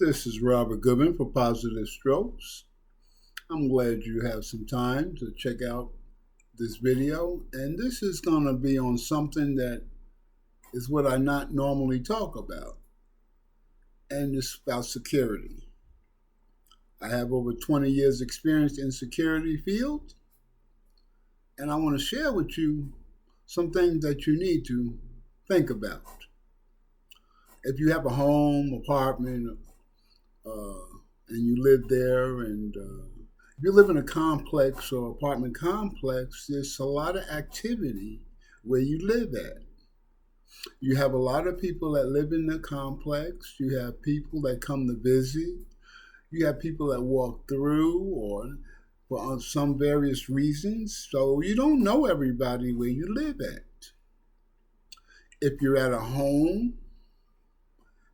This is Robert Goodman for Positive Strokes. I'm glad you have some time to check out this video. And this is going to be on something that is what I not normally talk about, and it's about security. I have over 20 years experience in security field, and I want to share with you some things that you need to think about. If you have a home, apartment, and you live there, and if you live in a complex or apartment complex, there's a lot of activity where you live at. You have a lot of people that live in the complex. You have people that come to visit. You have people that walk through or for some various reasons. So you don't know everybody where you live at. If you're at a home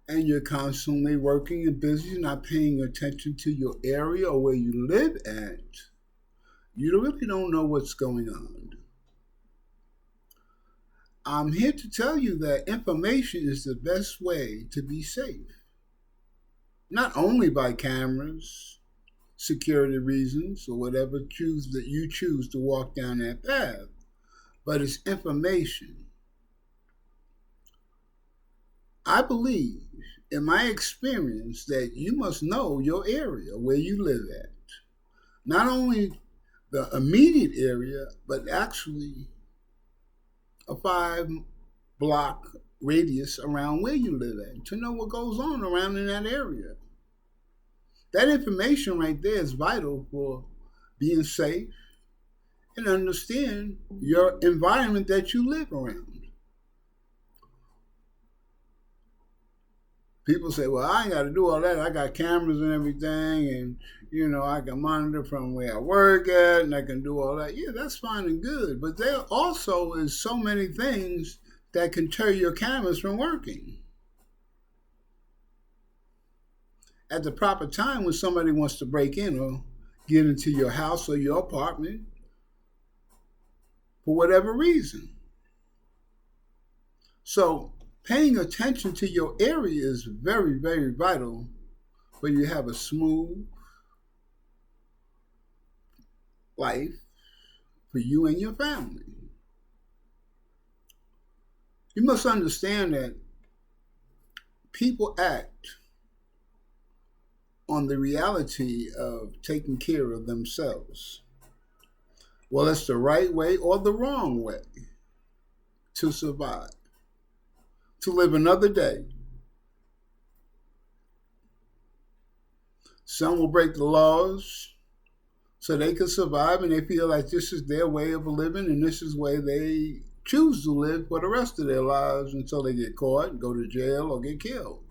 and you're constantly working and busy, not paying attention to your area or where you live at, you really don't know what's going on. I'm here to tell you that information is the best way to be safe. Not only by cameras, security reasons, or whatever you choose to walk down that path, but it's information. I believe, in my experience, that you must know your area where you live at. Not only the immediate area, but actually a 5-block radius around where you live at to know what goes on around in that area. That information right there is vital for being safe and understand your environment that you live around. People say, well, I ain't got to do all that. I got cameras and everything, and, I can monitor from where I work at, and I can do all that. Yeah, that's fine and good. But there also is so many things that can tear your cameras from working. At the proper time, when somebody wants to break in or get into your house or your apartment, for whatever reason. So, paying attention to your area is very, very vital when you have a smooth life for you and your family. You must understand that people act on the reality of taking care of themselves. Well, it's the right way or the wrong way to survive, to live another day. Some will break the laws so they can survive, and they feel like this is their way of living and this is the way they choose to live for the rest of their lives until they get caught, go to jail, or get killed.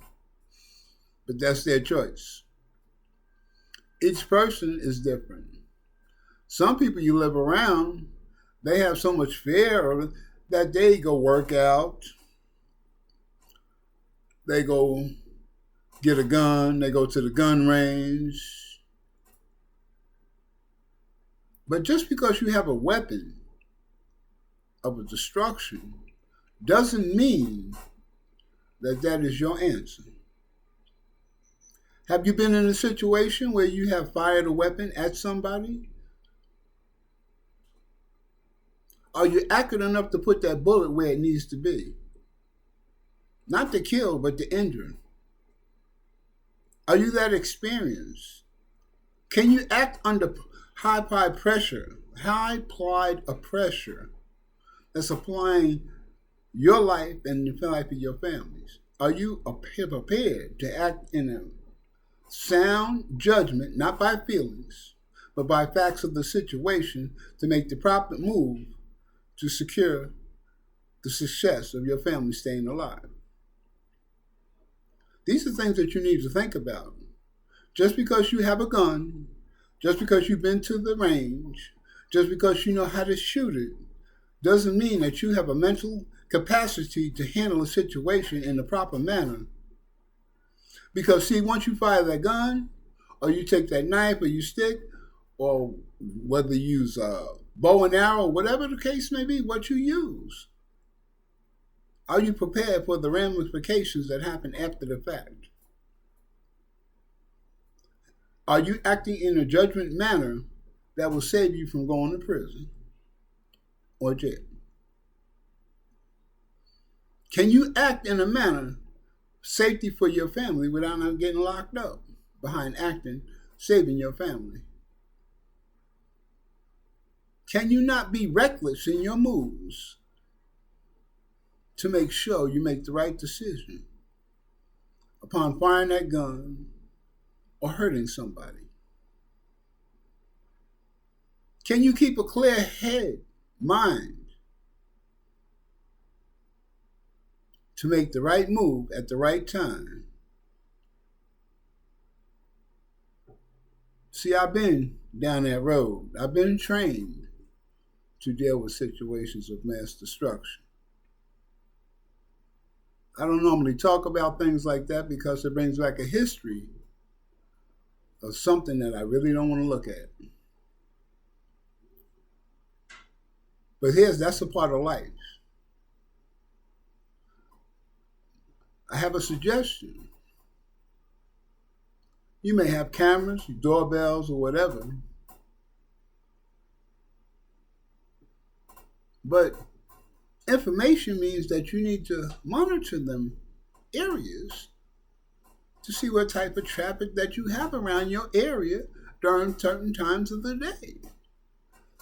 But that's their choice. Each person is different. Some people you live around, they have so much fear that they go work out, they go get a gun, they go to the gun range. But just because you have a weapon of a destruction doesn't mean that that is your answer. Have you been in a situation where you have fired a weapon at somebody? Are you accurate enough to put that bullet where it needs to be? Not to kill, but to injure. Are you that experienced? Can you act under high applied pressure that's applying your life and the life of your families? Are you prepared to act in a sound judgment, not by feelings, but by facts of the situation to make the proper move to secure the success of your family staying alive? These are things that you need to think about. Just because you have a gun, just because you've been to the range, just because you know how to shoot it, doesn't mean that you have a mental capacity to handle a situation in the proper manner. Because, see, once you fire that gun, or you take that knife, or you stick, or whether you use a bow and arrow, whatever the case may be, what you use, are you prepared for the ramifications that happen after the fact? Are you acting in a judgment manner that will save you from going to prison or jail? Can you act in a manner safety for your family without not getting locked up behind acting, saving your family? Can you not be reckless in your moves to make sure you make the right decision upon firing that gun or hurting somebody? Can you keep a clear head, mind, to make the right move at the right time? See, I've been down that road. I've been trained to deal with situations of mass destruction. I don't normally talk about things like that because it brings back a history of something that I really don't want to look at. But that's a part of life. I have a suggestion. You may have cameras, doorbells, or whatever, but information means that you need to monitor them areas to see what type of traffic that you have around your area during certain times of the day.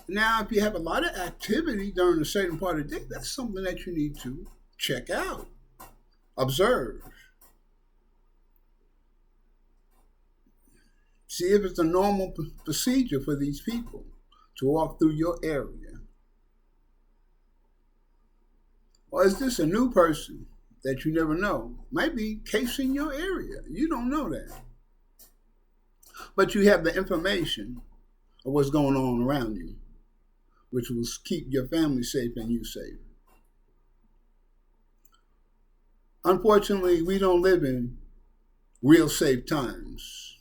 Now, if you have a lot of activity during a certain part of the day, that's something that you need to check out, observe. See if it's a normal procedure for these people to walk through your area. Or is this a new person that you never know? Might be casing your area. You don't know that. But you have the information of what's going on around you, which will keep your family safe and you safe. Unfortunately, we don't live in real safe times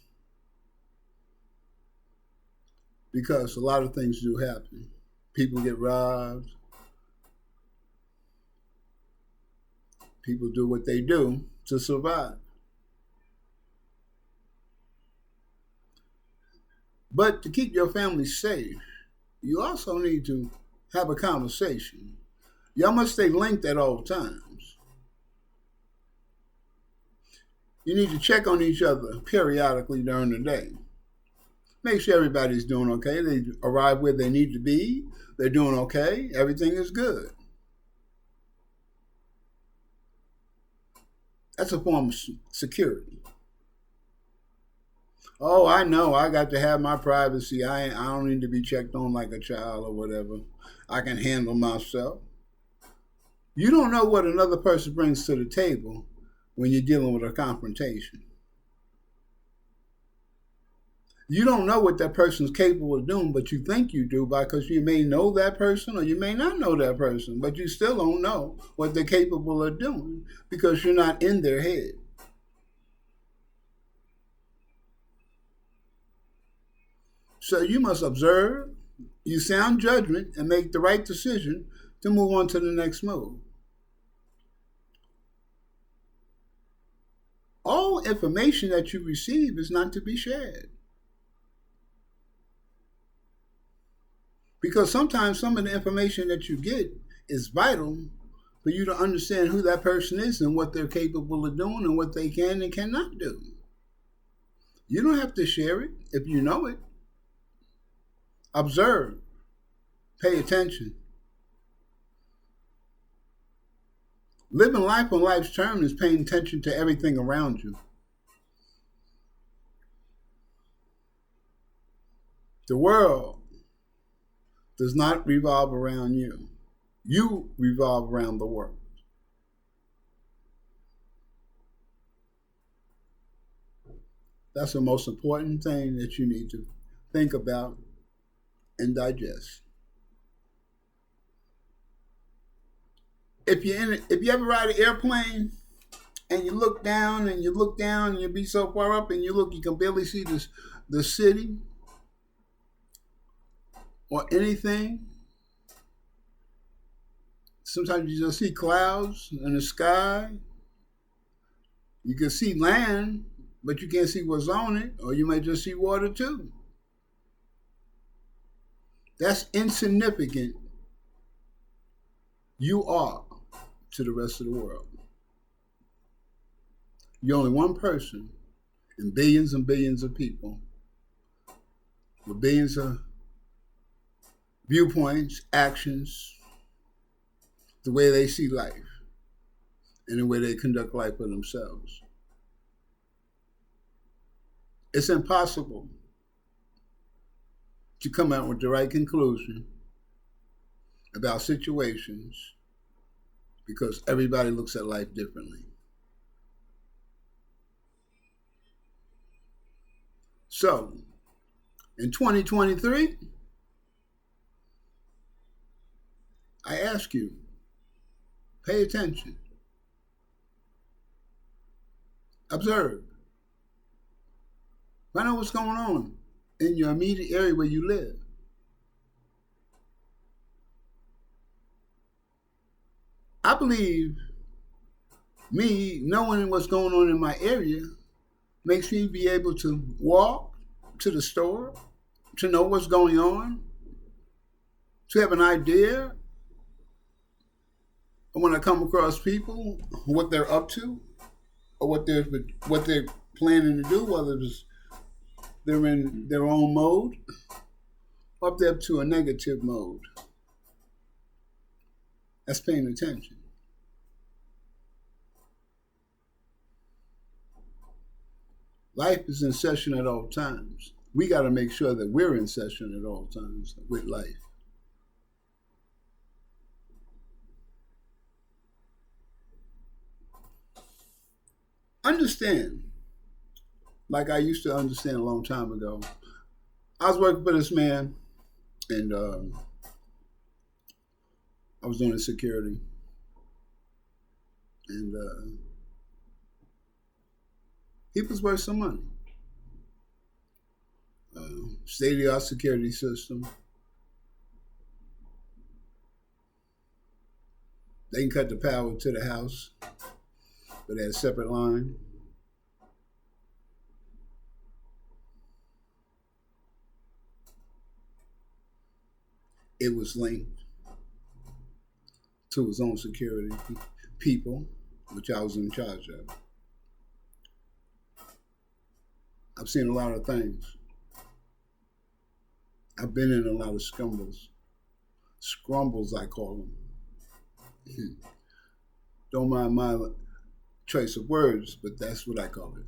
because a lot of things do happen. People get robbed. People do what they do to survive. But to keep your family safe, you also need to have a conversation. Y'all must stay linked at all times. You need to check on each other periodically during the day. Make sure everybody's doing okay. They arrive where they need to be. They're doing okay. Everything is good. That's a form of security. Oh, I know. I got to have my privacy. I don't need to be checked on like a child or whatever. I can handle myself. You don't know what another person brings to the table when you're dealing with a confrontation. You don't know what that person's capable of doing, but you think you do because you may know that person or you may not know that person, but you still don't know what they're capable of doing because you're not in their head. So you must observe, you sound judgment, and make the right decision to move on to the next move. All information that you receive is not to be shared. Because sometimes some of the information that you get is vital for you to understand who that person is and what they're capable of doing and what they can and cannot do. You don't have to share it if you know it. Observe. Pay attention. Living life on life's term is paying attention to everything around you. The world does not revolve around you. You revolve around the world. That's the most important thing that you need to think about and digest. If you ever ride an airplane and you look down and you be so far up and you can barely see the city or anything. Sometimes you just see clouds in the sky. You can see land, but you can't see what's on it, or you may just see water too. That's insignificant. You are to the rest of the world. You're only one person in billions and billions of people with billions of viewpoints, actions, the way they see life, and the way they conduct life for themselves. It's impossible to come out with the right conclusion about situations because everybody looks at life differently. So, in 2023, I ask you, pay attention. Observe. Find out what's going on in your immediate area where you live. I believe me knowing what's going on in my area makes me be able to walk to the store, to know what's going on, to have an idea of when I come across people, what they're up to, or what they're planning to do, whether they're in their own mode, or if they're up to a negative mode. That's paying attention. Life is in session at all times. We got to make sure that we're in session at all times with life. Understand, like I used to understand a long time ago. I was working for this man, and I was doing security, and he was worth some money. State-of-the-art security system. They can cut the power to the house, but they had a separate line. It was linked to his own security people, which I was in charge of. I've seen a lot of things. I've been in a lot of scumbles. Scrumbles, I call them. Don't mind my choice of words, but that's what I call it.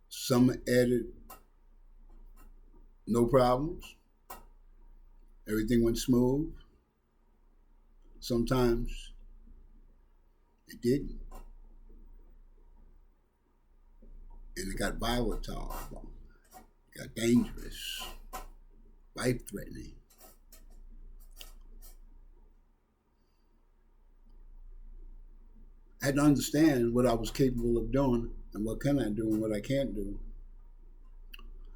Some added no problems. Everything went smooth. Sometimes it didn't. And it got volatile, it got dangerous, life-threatening. I had to understand what I was capable of doing and what can I do and what I can't do.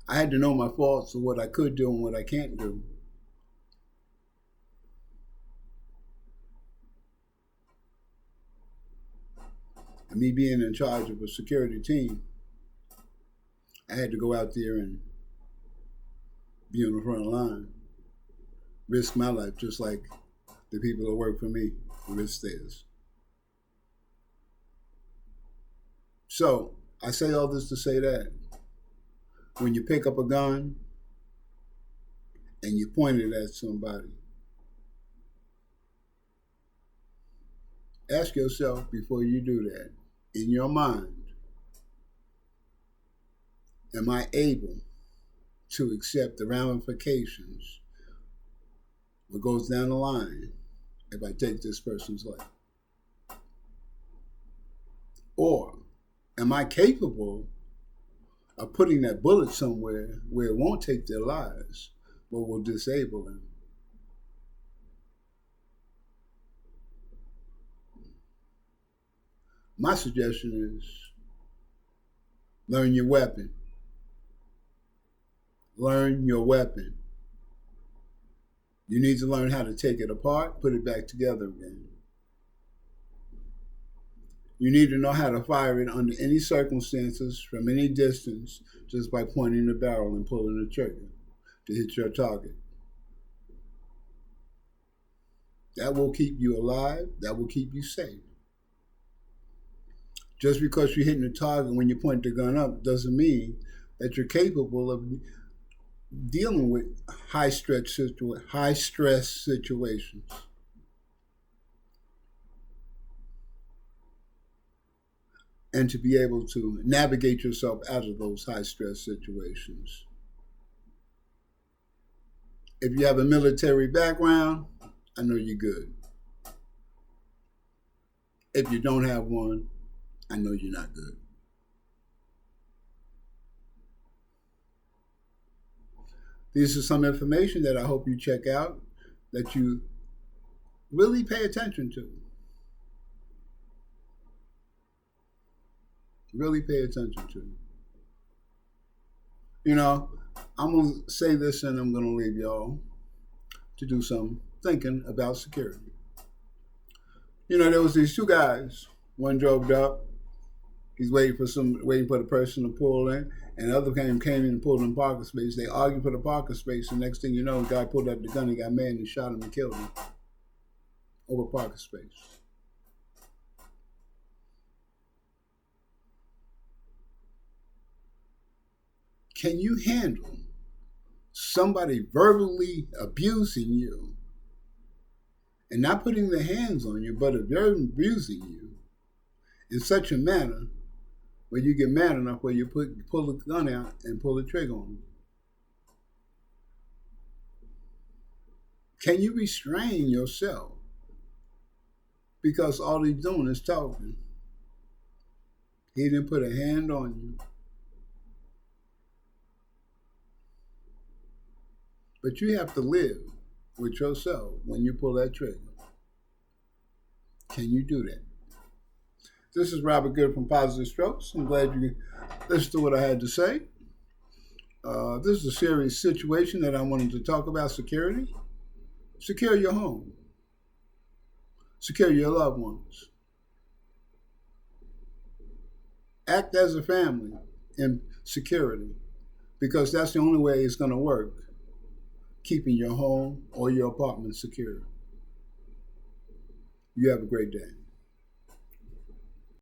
I had to know my faults and what I could do and what I can't do. And me being in charge of a security team, I had to go out there and be on the front line, risk my life just like the people that work for me risk theirs. So I say all this to say that when you pick up a gun and you point it at somebody, ask yourself before you do that, in your mind, am I able to accept the ramifications, what goes down the line, if I take this person's life? Or am I capable of putting that bullet somewhere where it won't take their lives, but will disable them? My suggestion is learn your weapon. Learn your weapon. You need to learn how to take it apart, put it back together again. You need to know how to fire it under any circumstances, from any distance, just by pointing the barrel and pulling the trigger to hit your target. That will keep you alive. That will keep you safe. Just because you're hitting the target when you point the gun up doesn't mean that you're capable of dealing with high stress situations. And to be able to navigate yourself out of those high stress situations. If you have a military background, I know you're good. If you don't have one, I know you're not good. This is some information that I hope you check out, that you really pay attention to. Really pay attention to. You know, I'm going to say this and I'm going to leave y'all to do some thinking about security. You know, there was these two guys. One drove up. He's waiting for the person to pull in, and the other came in and pulled in parking space. They argued for the parking space, and next thing you know, the guy pulled out the gun, he got mad and shot him and killed him over parking space. Can you handle somebody verbally abusing you and not putting their hands on you, but abusing you in such a manner where you get mad enough where you pull the gun out and pull the trigger on them? Can you restrain yourself? Because all he's doing is talking. He didn't put a hand on you. But you have to live with yourself when you pull that trigger. Can you do that? This is Robert Good from Positive Strokes. I'm glad you listened to what I had to say. This is a serious situation that I wanted to talk about: security. Secure your home. Secure your loved ones. Act as a family in security, because that's the only way it's going to work, keeping your home or your apartment secure. You have a great day.